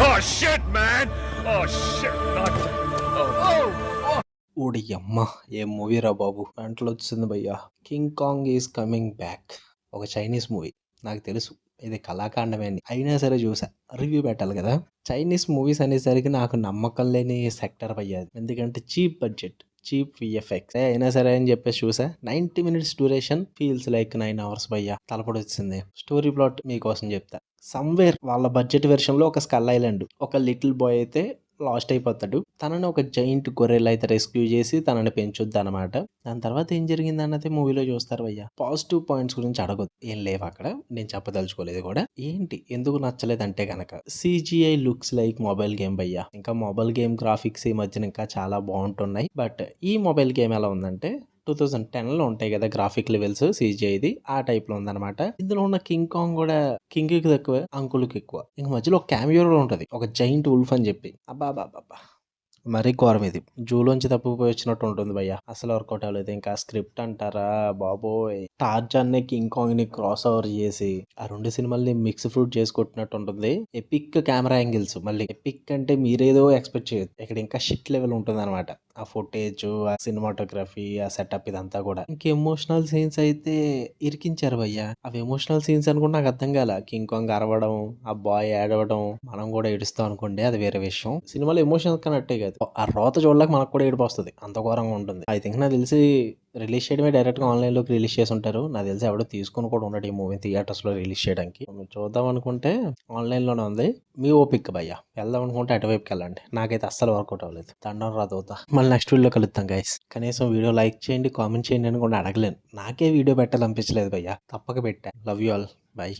Oh shit, man! Oh shit! Not. Oh. ఓడి అమ్మ ఏం movie రా బాబు వెంటలో వచ్చింది భయ్యా. King Kong is coming back. ఒక చైనీస్ మూవీ. నాకు తెలుసు ఇది కళాఖండమే అని అయినా సరే చూసా. రివ్యూ పెట్టాలి కదా. చైనీస్ మూవీస్ అనేసరికి నాకు నమ్మకం లేని సెక్టర్ అయ్యాది. ఎందుకంటే చీప్ బడ్జెట్, చీప్ విఎఫ్ఎక్స్ అయినా సరే అని చెప్పేసి చూసా. 90 minutes duration feels like 9 hours భయ్యా. తలపడి వచ్చింది. స్టోరీ ప్లాట్ మీకోసం చెప్తా. సమ్వేర్ వాళ్ళ బడ్జెట్ వెర్షన్ లో ఒక స్కల్ ఐలాండ్, ఒక లిటిల్ బాయ్ అయితే లాస్ట్ అయిపోతాడు. తనని ఒక జైంట్ గొర్రెలు అయితే రెస్క్యూ చేసి తనని పెంచుద్ది అనమాట. దాని తర్వాత ఏం జరిగింది అన్నది మూవీలో చూస్తారు భయ్య. పాజిటివ్ పాయింట్స్ గురించి అడగదు, ఏం లేవు అక్కడ. నేను చెప్పదలుచుకోలేదు కూడా. ఏంటి ఎందుకు నచ్చలేదు అంటే కనుక CGI looks like mobile game భయ్య. ఇంకా మొబైల్ గేమ్ గ్రాఫిక్స్ ఈ మధ్యన ఇంకా చాలా బాగుంటున్నాయి. బట్ ఈ మొబైల్ గేమ్ ఎలా ఉందంటే 2010లో ఉంటాయి కదా గ్రాఫిక్ లెవెల్స్ సిజిఐది, ఆ టైప్ లో ఉందన్నమాట. ఇందులో ఉన్న కింగ్ కాంగ్ కూడా కింగ్ కి తక్కువ, అంకుల్కి ఎక్కువ. ఇంక మధ్యలో ఒక క్యామియో కూడా ఉంటది, ఒక జైంట్ ఉల్ఫ్ అని చెప్పి. అబ్బా అబ్బా మరీ ఘోరం ఇది. జూలోంచి తప్పిపోయి వచ్చినట్టు ఉంటుంది భయ్య. అసలు వర్కౌట్ అవ్వలేదు. ఇంకా స్క్రిప్ట్ అంటారా బాబోయ్. టార్జాన్ ని కింగ్ కాంగ్ ని క్రాస్ ఓవర్ చేసి ఆ రెండు సినిమాల్ని మిక్స్ ఫ్రూట్ చేసుకుంటున్నట్టు ఉంటుంది. ఎపిక్ కెమెరా యాంగిల్స్, మళ్ళీ ఎపిక్ అంటే మీరేదో ఎక్స్పెక్ట్ చేయదు. ఇక్కడ ఇంకా షిట్ లెవెల్ ఉంటుంది అనమాట. ఆ ఫుటేజ్, ఆ సినిమాటోగ్రఫీ, ఆ సెటప్ ఇదంతా కూడా. ఇంక ఎమోషనల్ సీన్స్ అయితే ఇరికించారు భయ్య. అవి ఎమోషనల్ సీన్స్ అనుకుంటే నాకు అర్థం కాల. కింగ్ కాంగ్ అరవడం, ఆ బాయ్ ఏడవడం, మనం కూడా ఏడుస్తాం అనుకోండి, అది వేరే విషయం. సినిమాలో ఎమోషనల్ కనెక్టే కాదు, ఆ రోత చూడలేక మనకు కూడా ఏడుపు వస్తుంది, అంత ఘోరంగా ఉంటుంది. ఐ థింక్ నాకు తెలిసి రిలీజ్ చేయడమే డైరెక్ట్ గా ఆన్లైన్ లోకి రిలీజ్ చేసి ఉంటారు. నాకు తెలిసి ఎవడో తీసుకుని కూడా ఉన్నాడు ఈ మూవీ థియేటర్స్ లో రిలీజ్ చేయడానికి. మీరు చూద్దాం అనుకుంటే ఆన్లైన్ లోనే ఉంది. మీ ఓపిక్ భయ్య. వెళ్దాం అనుకుంటే అటువైపుకి వెళ్ళండి. నాకైతే అస్సలు వర్కౌట్ అవ్వలేదు. దండం రాదవుతా. మళ్ళీ నెక్స్ట్ వీడియో కలుద్దాం గైస్. కనీసం వీడియో లైక్ చేయండి, కామెంట్ చేయండి అని కూడా అడగలేను. నాకే వీడియో పెట్టాలనిపించలేదు భయ్య, తప్పక పెట్టా. Love you all. బై.